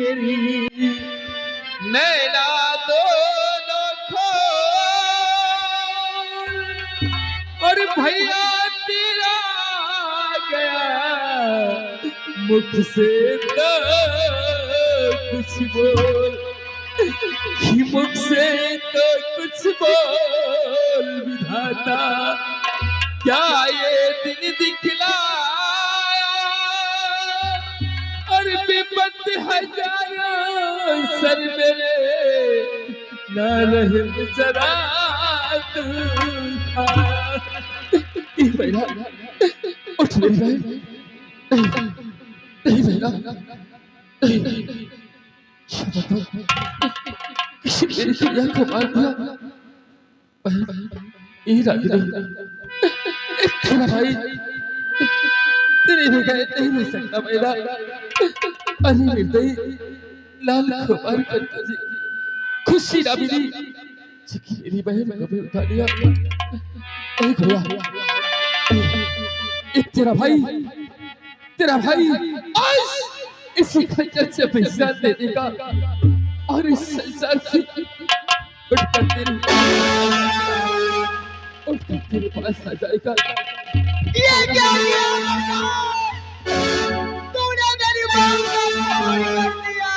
मेरी नैना दोनों खोल और भैया तेरा गया मुख से तो कुछ बोल मुख से तो कुछ बोल विधाता क्या ये दिन दिखलाया और विपत हजारों सर मेरे न रहे जरा तू बेटा उठ मेरी बहन नहीं बेटा किसी मेरी चिड़िया को मार दिया तेरा भाई तेरे बगैर नहीं रह सकता मेरा अरे निर्दयी लाल को मार कर तुझे खुशी ना मिली मेरी बहन को भी उठा लिया तेरा भाई आज इसी खंजर से पैसा दे देगा और इस संसार से उठकर तेरे पास आ जाएगा। ये क्या किया तूने मेरी मां को छोड़ कर दिया।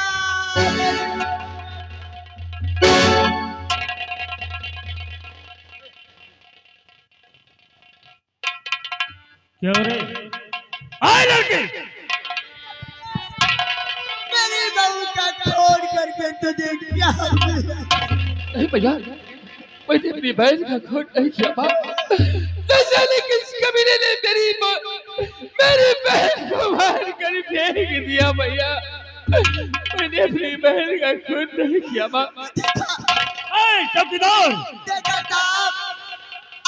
क्या रे आए लड़के मेरी बहू का छोड़ करके तुझे क्या नहीं भैया मैंने अपनी बहन का खोट नहीं किया बाप न जाने किस कमीने ने मेरी बहन को मार कर फेंक दिया भैया मैंने अपनी बहन का खोट नहीं किया बाप चौकीदार देखा साहब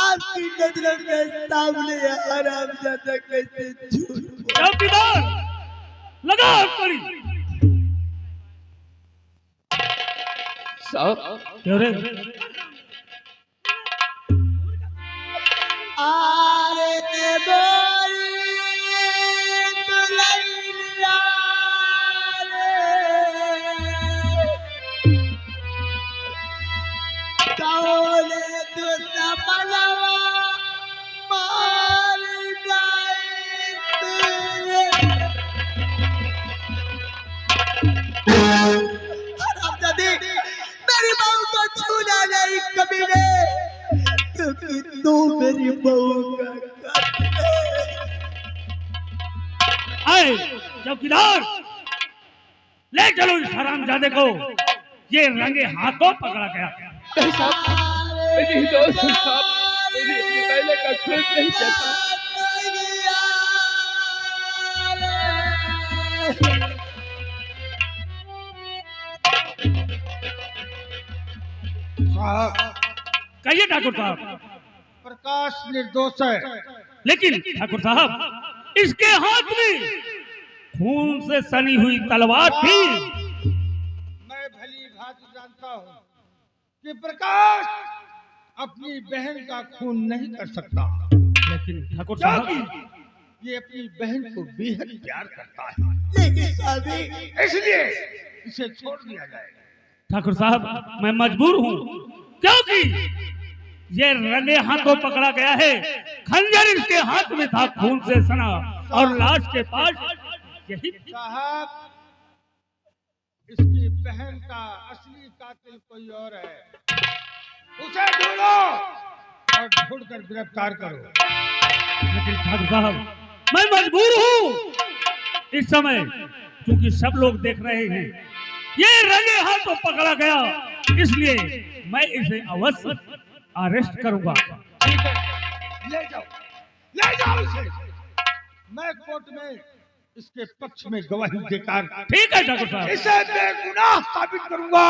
आपकी नजरों के सामने हरामजादा कैसे झूठ चौकीदार लगा कड़ी साहब क्यों रे आरे बोली दुल्हनिया रे कौन तू सबलवा मार गई तेरे हरामजादी मेरी बहू को छूना नहीं कमीने क्योंकि तू मेरी बहू का आए चौकीदार ले चलो इस हरामजादे को ये रंगे हाथों पकड़ा गया नहीं साहब मेरी दोस्त साहब मेरी अपनी बहन का खोट नहीं करता साहब कहिए ठाकुर साहब प्रकाश निर्दोष है लेकिन ठाकुर साहब इसके हाथ में खून से सनी हुई तलवार थी मैं भली भांति जानता हूँ कि प्रकाश अपनी बहन का खून नहीं कर सकता लेकिन ठाकुर साहब ये अपनी बहन को बेहद प्यार करता है लेकिन साहबी इसलिए इसे छोड़ दिया जाए। ठाकुर साहब मैं मजबूर हूँ क्योंकि ये रंगे हाथों पकड़ा गया है खंजर इसके हाथ में था खून से सना और लाश के पास यही साहब इसकी बहन का असली कातिल कोई और है उसे ढूंढो और ढूंढकर गिरफ्तार करो। लेकिन ठाकुर साहब मैं मजबूर हूँ इस समय क्योंकि सब लोग देख रहे हैं ये रंगे हाथों पकड़ा गया इसलिए मैं इसे अवश्य अरेस्ट करूंगा। ठीक है ले जाओ इसे। मैं कोर्ट में इसके पक्ष में गवाही देकर ठीक है ठाकुर साहब इसे बेगुनाह साबित करूंगा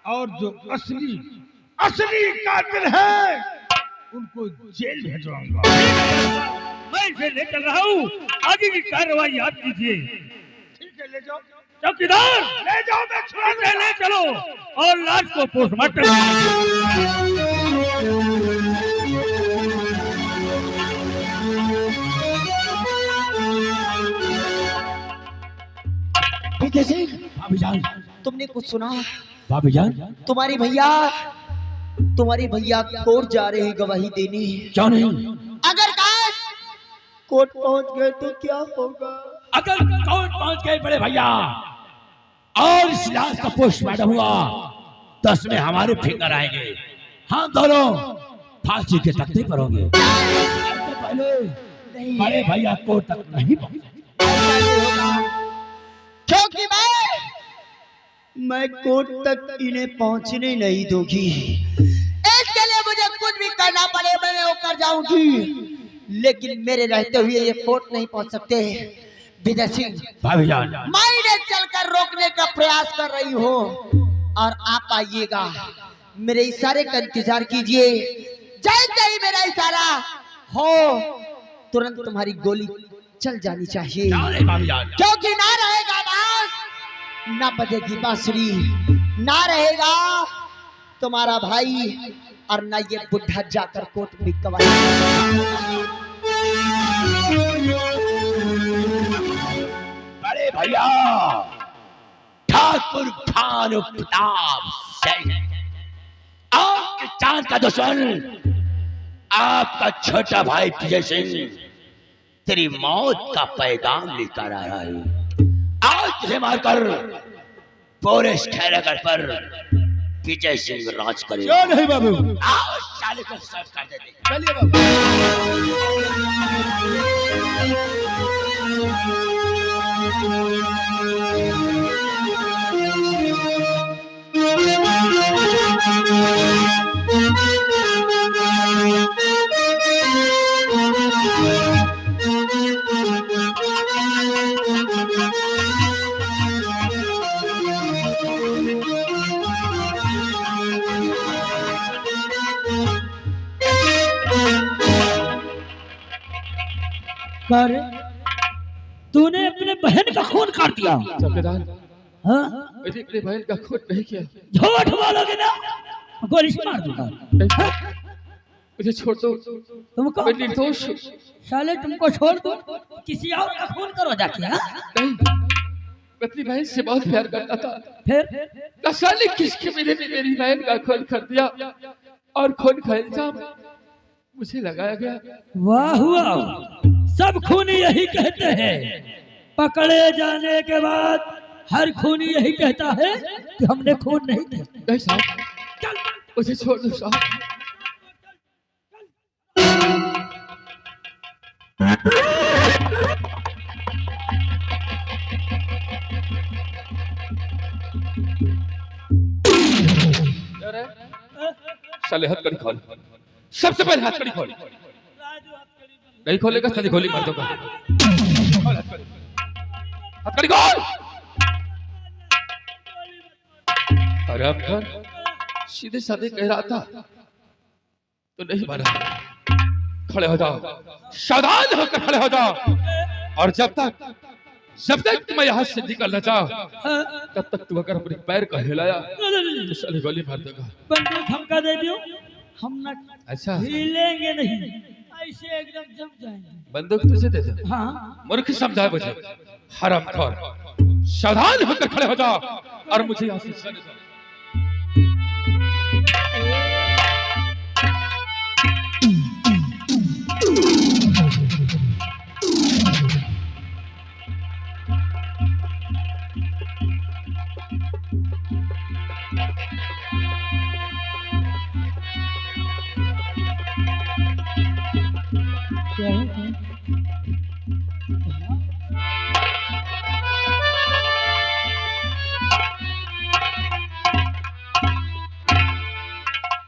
और जो असली कातिल है उनको जेल भेजवाऊंगा। मैं इसे ले चल रहा हूँ आगे की कार्रवाई आप कीजिए। ठीक है ले जाओ चौकीदार ले जाओ मैं छुड़ा इसे ले चलो और लाश को पोस्टमार्टम विजय सिंह, भाभी जान, तुमने कुछ सुना? भाभी जान, तुम्हारी भैया कोर्ट जा रहे हैं गवाही देने। क्यों नहीं? अगर काश कोर्ट पहुंच गए तो क्या होगा? अगर कोर्ट पहुंच गए बड़े भैया और इस लाश का पोस्टमार्टम हुआ तो उसमें हमारे फिंगर आएंगे, हम दोनों फांसी के तख्ते पर होंगे। इससे पहले बड़े भैया कोर्ट तक नहीं पहुंचे। क्योंकि मैं कोर्ट तक इन्हें पहुंचने नहीं दूंगी। इसके लिए मुझे कुछ भी करना पड़े मैं वो कर जाऊंगी, लेकिन मेरे रहते हुए ये कोर्ट नहीं पहुंच सकते। विजय सिंह, भाभी जान, मैं इन्हें चलकर रोकने का प्रयास कर रही हूँ और आप आइएगा। मेरे इशारे का इंतजार कीजिए। जैसे ही मेरा इशारा हो तुरंत तुम्हारी गोली चल जानी चाहिए, भाभी जान, क्योंकि ना रहेगा नाच, ना बजेगी बांसुरी, ना रहेगा तुम्हारा भाई और ना ये बुढ़ा जाकर कोर्ट में गवाही। बड़े भैया ठाकुर भानु प्रताप सिंह, आपके चांद का दुश्मन आपका छोटा भाई विजय सिंह तेरी मौत का पैगाम लेकर आया है। आज तुझे मारकर पूरे शहरगढ़ पर विजय सिंह राज करेगा। क्यों नहीं बाबू? आओ साले को सर्च कर देते। चलिए बाबू। कर तूने अपने बहन का खून कर दिया। चौकीदार, हाँ? मैंने अपने बहन का खून नहीं किया। झूठ बोलोगे ना गोली से मार दूंगा। हाँ? मुझे छोड़ दो, तुमको मैं निर्दोष हूँ। साले तुमको छोड़ दो किसी और का खून करो जाके। हाँ? नहीं, मैं अपनी बहन से बहुत प्यार करता था। फिर साले किसके मेरे ने मेरी बहन का खून कर दिया और खून का इल्जाम मुझे लगाया गया। वाह हुआ, सब खूनी यही कहते हैं। पकड़े जाने के बाद हर खूनी यही कहता है कि हमने खून नहीं किया। नहीं साहब, मुझे छोड़ दो साहब। साले हाथ कड़ी खोल, सबसे पहले हाथ कड़ी खोल। नहीं खोलेगा साले गोली मार दूंगा। हाथ कड़ी खोल। अरे अब घर सीधे साधे कह रहा था तो नहीं माना। खड़े हो जाओ, सावधान होकर खड़े हो जाओ, और जब तक मैं यहाँ से निकलना चाहूं तब तक तू अगर अपने पैर का हिलाया तो साले गोली मार देगा। बंदूक हमका दे दियो, हम ना अच्छा, हिलेंगे नहीं, ऐसे एकदम जम जाएंगे। बंदूक तुझे दे दे। हाँ, मूर्ख समझाए मुझे, हरामखोर। सावधान होकर खड़े हो जाओ और मुझे यहाँ से चले जाओ।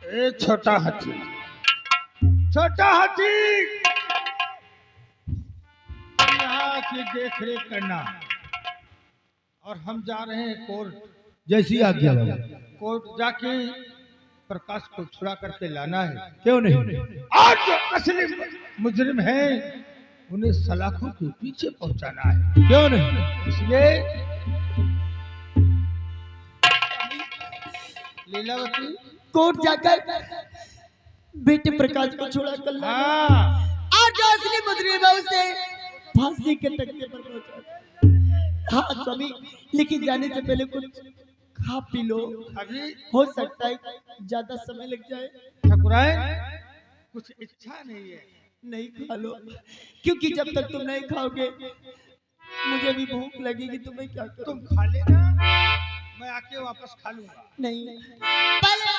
ए छोटा हाथी, छोटा हाथी, यहाँ की देख रेख करना और हम जा रहे हैं कोर्ट। जैसी आज्ञा बाबा। कोर्ट जाके प्रकाश को छुड़ा करके लाना है। क्यों नहीं? और जो असली मुजरिम है उन्हें सलाखों के पीछे पहुंचाना है। क्यों नहीं? इसलिए लीलावती कोर्ट जाकर बेटे प्रकाश को छुड़ा कर लाना। हाँ, और जो असली मुजरिम है उसे फांसी के तख्ते पर पहुंचाना। हाँ स्वामी, लेकिन जाने से पहले कुछ खा पी लो, अभी हो सकता है ज्यादा समय लग जाए। ठकुराइन कुछ इच्छा नहीं है। नहीं खा लो, क्योंकि जब तक तुम नहीं खाओगे मुझे भी भूख लगेगी, तो मैं क्या करूं? तुम खा लेना, मैं आके वापस खा लूंगा। नहीं पहले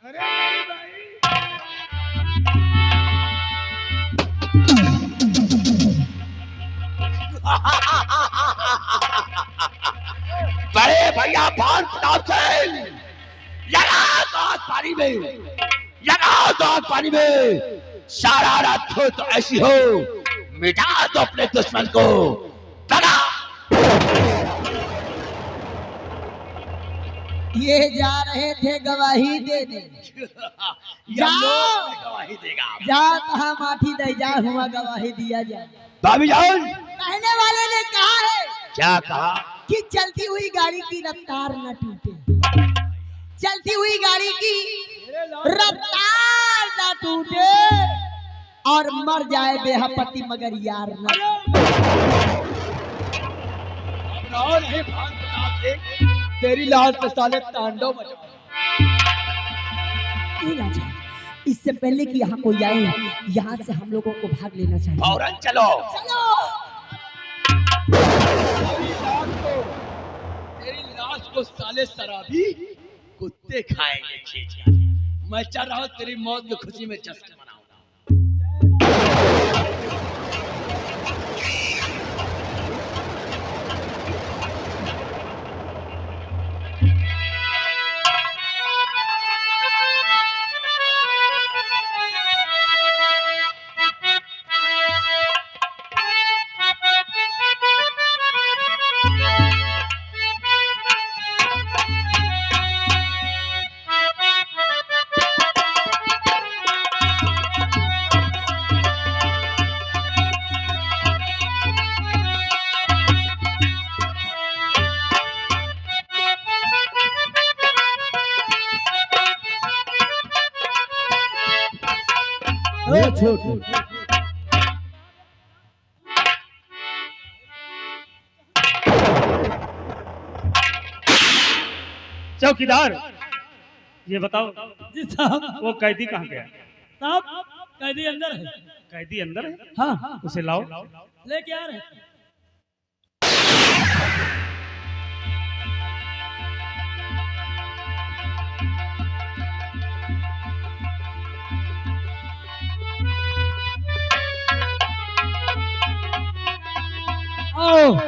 अरे नहीं भाई, बड़े भैया भान प्रताप सिंह, लगा दो पानी में, लगा दो पानी में, सारा रात हो तो ऐसी हो, मिटा दो अपने दुश्मन को, लगा। ये जा रहे थे गवाही देने, जाओ गवाही देगा। जा कहा माफी दे, जा हुआ गवाही दिया जाए। भाभी जान, कहने वाले ने कहा है क्या कहा? कि चलती हुई गाड़ी की रफ्तार न टूटे, चलती हुई गाड़ी की रफ्तार न टूटे, और मर जाए बेहपति मगर यार न। नहीं भान प्रताप सिंह, तेरी लाश पे साले तांडव मचा। ए राजा, इससे पहले कि यहाँ कोई आए, यहाँ से हम लोगों को भाग लेना चाहिए। फौरन चलो। चलो। तेरी लाश को साले शराबी कुत्ते खाएंगे खींच कर। मैं चल रहा हूँ तेरी मौत की खुशी में जश्न मनाऊंगा। चौकीदार, ये बताओ जी साहब। वो कैदी कहाँ गया? साहब कैदी अंदर है। कैदी अंदर है? हाँ हाँ, उसे लाओ। लेके आ रहे हैं। आओ,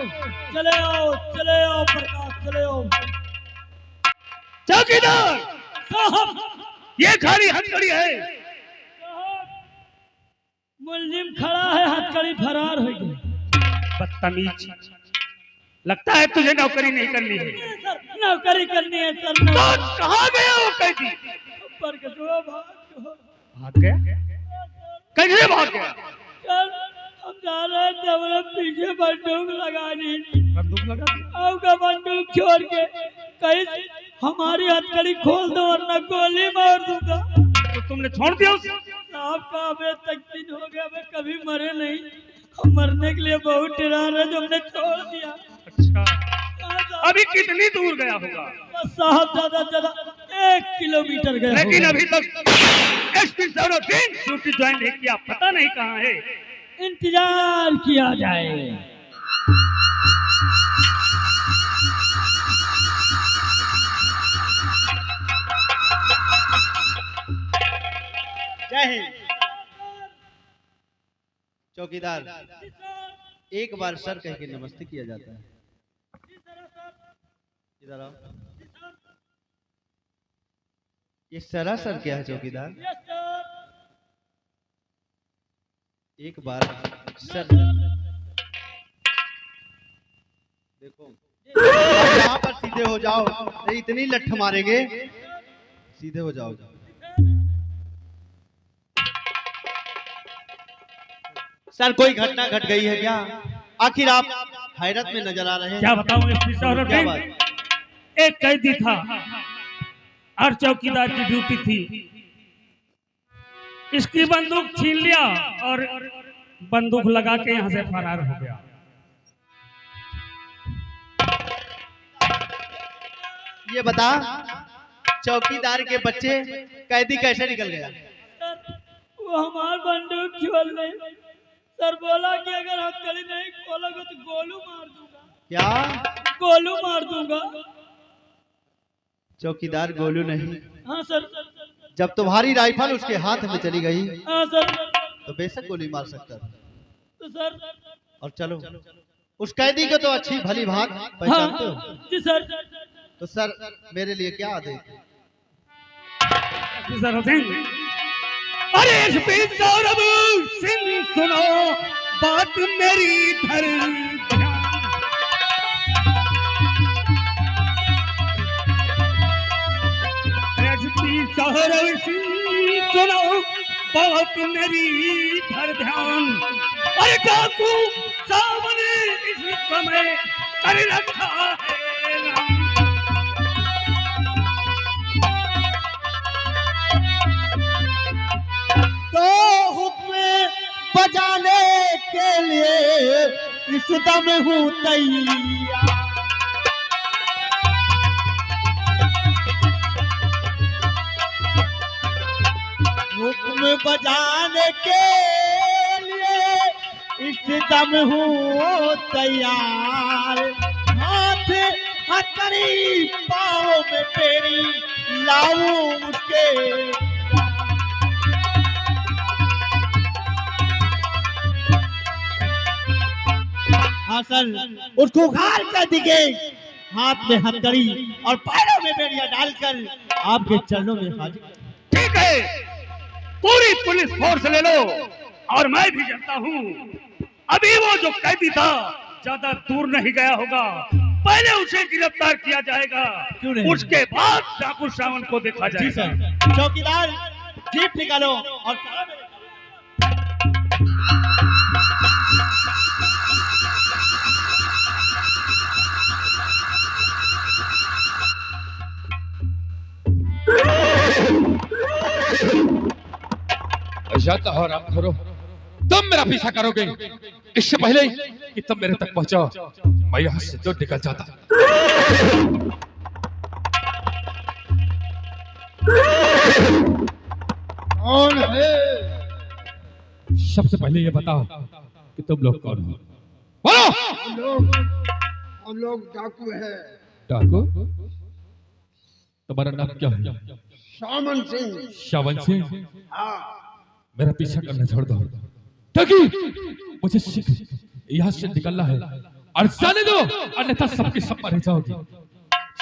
चले आओ, चले आओ प्रकाश, चले आओ। चौकीदार, साहब, ये खाली हथकड़ी है। मुलजिम खड़ा है, हथकड़ी फरार हो गई। बदतमीज, लगता है तुझे नौकरी नहीं करनी है। सर, नौकरी करनी है सर। तो कहाँ गया वो कैदी? ऊपर के दो भाग गया? कैसे भाग गया? सर, हम जा रहे थे, हमने पीछे बंदूक लगा दी। बंदूक लगा दी? आपका बंदूक छोड़ के कहीं हमारी हथकड़ी खोल दो वरना गोली मार दूंगा। तो तुमने छोड़ दिया उसे? साहब का हमें तक दिन हो गया, हमें कभी मरे नहीं, हम मरने के लिए बहुत डरा रहे, जो हमने छोड़ दिया। अच्छा, अभी कितनी दूर गया होगा? बस साहब ज्यादा ज्यादा 1 किलोमीटर गया लेकिन होगा। अभी तक एसपी सौरभदीन ड्यूटी ज्वाइन नहीं किया, पता नहीं कहाँ है। इंतजार किया जाए। जय हिंद। चौकीदार, एक बार सर कह के नमस्ते किया जाता है। इधर आओ। ये सरासर क्या है चौकीदार? एक बार सर देखो, यहाँ पर सीधे हो जाओ, नहीं इतनी लठ मारेंगे, सीधे हो जाओ। सर, कोई घटना घट गई है क्या? आखिर आप हैरत में नजर आ रहे हैं। क्या बताऊं एसपी क्या सौरभदीन? बात? एक कैदी था और चौकीदार की ड्यूटी थी, इसकी बंदूक छीन लिया और बंदूक लगा के यहाँ से फरार हो गया। ये बता, चौकीदार के बच्चे कैदी कैसे निकल गया? सर वो हमार बंदूक छोड़ ले। सर बोला कि अगर हथकड़ी नहीं खोलोगे तो गोलू मार दूंगा। क्या? गोलू मार दूंगा। चौकीदार गोलू नहीं, हाँ सर। जब तुम्हारी राइफल उसके हाथ में चली गई हाँ सर। तो बेशक गोली मार सकता था। तो सर। और चलो, उस कैदी को तो अच्छी भली भांत पहचानते हो। हाँ जी सर। तो सर मेरे लिए क्या आदेश? सर हुसैन, अरे एसपी सौरभ सिंह सुनो बात मेरी धर एसपी सौरभ सिंह सुनो बात मेरी धर ध्यान। अरे डाकू सामने इस समय कर रखा है राम। तो हुक्म बजाने के लिए इस दम हूँ तैयार। हुक्म बजाने के लिए इस दम हूँ तैयार। हाथ हथकड़ी पाँव में तेरी लाऊं उसके। हाँ सर, उसको उखाड़ कर दिखे, हाथ में हथकड़ी और पैरों में बेड़िया डालकर आपके चरणों में हाजिर। ठीक है, पूरी पुलिस फोर्स ले लो। और मैं भी जानता हूँ अभी वो जो कैदी था ज्यादा दूर नहीं गया होगा। पहले उसे गिरफ्तार किया जाएगा, उसके बाद डाकू श्रावण को देखा जाएगा। जी सर। चौकीदार जीप निकालो और जाता हो राम करो, तुम मेरा पीछा करोगे इससे पहले कि तुम मेरे तक पहुंचो मैं यहाँ से दूर निकल जाता। कौन है? सबसे पहले ये बताओ कि तुम लोग कौन हो? बोलो। हम लोग डाकू है। डाकू? तुम्हारा नाम क्या है? शामन सिंह। श्रावण सिंह? हाँ। मेरा पीछा करना छोड़ दो, ताकि मुझे शीघ्र यहाँ से निकलना है और जाने दो, अन्यथा सबके सब मारे जाओगे।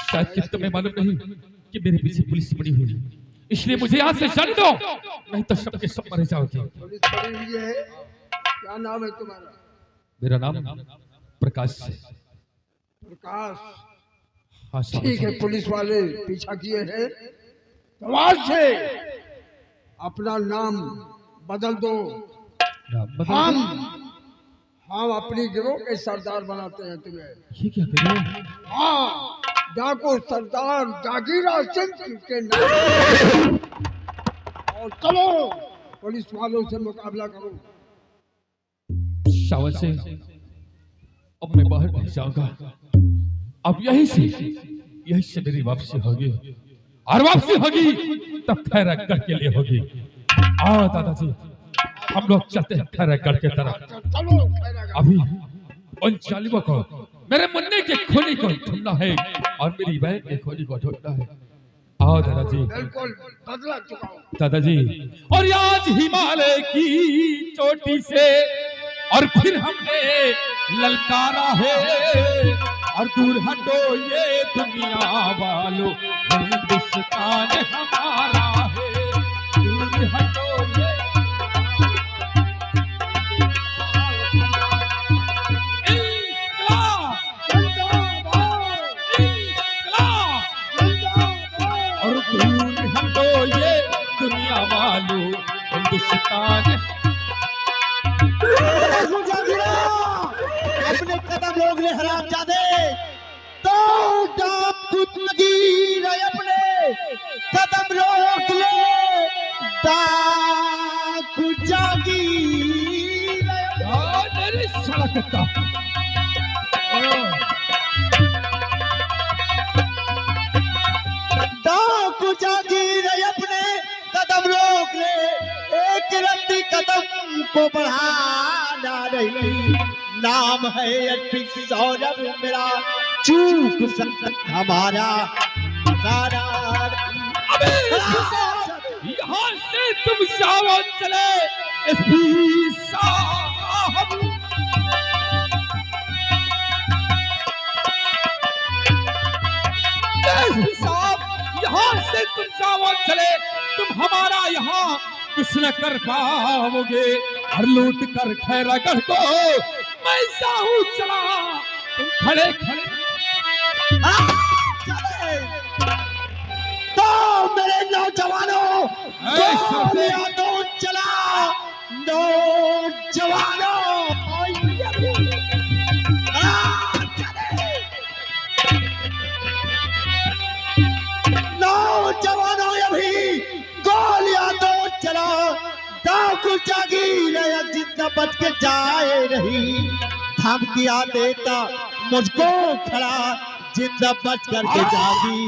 शायद कि तुम्हें मालूम नहीं कि मेरे पीछे पुलिस पड़ी हुई है, इसलिए मुझे यहाँ से जाने दो, नहीं तो सबके सब मारे जाओगे। पुलिस पड़ी हुई है। क्या नाम है तुम्हारा? मेरा नाम प्रकाश है। प्रकाश? हाँ ठीक है, पुलिस वाले पीछा किए हैं तो आज से अपना नाम बदल दो। हम अपनी गिरोह के सरदार बनाते हैं तुम्हें। ये क्या कर रहे हो? हाँ, डाकू सरदार जागीरा सिंह के नाम। और चलो पुलिस वालों से मुकाबला करो। श्रावण सिंह, अब मैं बाहर नहीं जाऊंगा। अब यहीं से मेरी वापसी होगी, और वापसी होगी तब खैरागढ़ के लिए होगी। आओ दादाजी, हम लोग चलते हैं खैरागढ़ के तरफ। चलो खैरागढ़। अभी उन जालिमों को, मेरे मुन्ने के खूनी को ढूंढना है और मेरी बहन के खूनी को ढूंढना है। आओ दादाजी। बिल्कुल बदला चुकाओ दादाजी, और आज हिमालय की चोटी से और फिर हमने ललकारा है, और दूर हटो ये दुनिया वालों, हिंदुस्तान हमारा है। दूर हटो ये इंकलाब, इंकलाब, और दूर हटो ये दुनिया वालों, हिंदुस्तान। अपने कदम रोक ले हरामजादे, तो डाकू जागीर अपने कदम रोक ले। डाकू जागीर मेरे साला कुत्ता। जागीर अपने कदम रोक ले, एक रत्ती कदम को बढ़ाना नहीं। नाम है अट्टी सौरभ मेरा, चूक संकट हमारा सारा। अबे यहाँ से तुम सावन चले एसपी साहब। एसपी साहब यहाँ से तुम सावन चले, तुम हमारा यहाँ कुछ न कर पाओगे। और लूट कर खैरागढ़ को मैं साहू चला, तुम खड़े खड़े चले। तो मेरे नौजवानों, गोलियां दो चला, नौजवानों नौजवानों अभी गोलियां दो चला, दाव जागीर जितना बच के जाए नहीं। धमकियां देता मुझको खड़ा, जिंदा बच करके जागी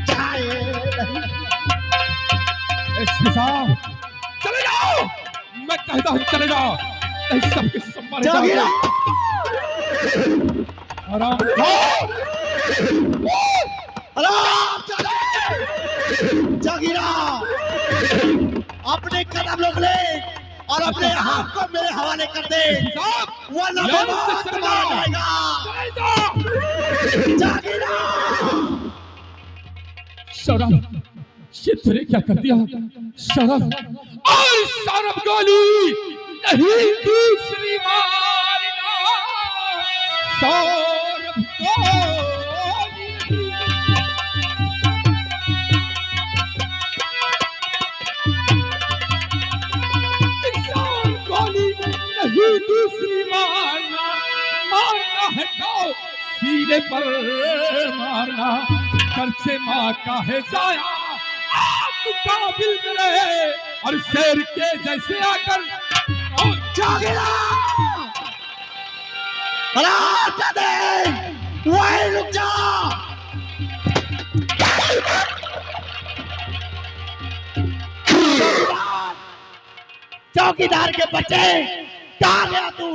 जाए नहीं। एसपी साहब चले जाओ, मैं कहता हूँ चले जाओ, नहीं सबके सब मारे जागीरा आराम आराम जागीरा, अपने कदम रोक ले और अपने हाथ को मेरे हवाले कर दे, वरना बर्बाद कर जाएगा। जागीरा सौरभ, ये तूने क्या कर दिया सौरभ? और सौरभ गोली नहीं दूसरी मारना, सौरभ गोली सौरभ गोली नहीं दूसरी मारना, मारना है तो सीने पर मारना। करचे माँ का है जाया आप काबिल मिले, और शेर के जैसे आकर जागीरा रात दे, वहीं रुक जा। चौकीदार के बच्चे, कहाँ गया तू?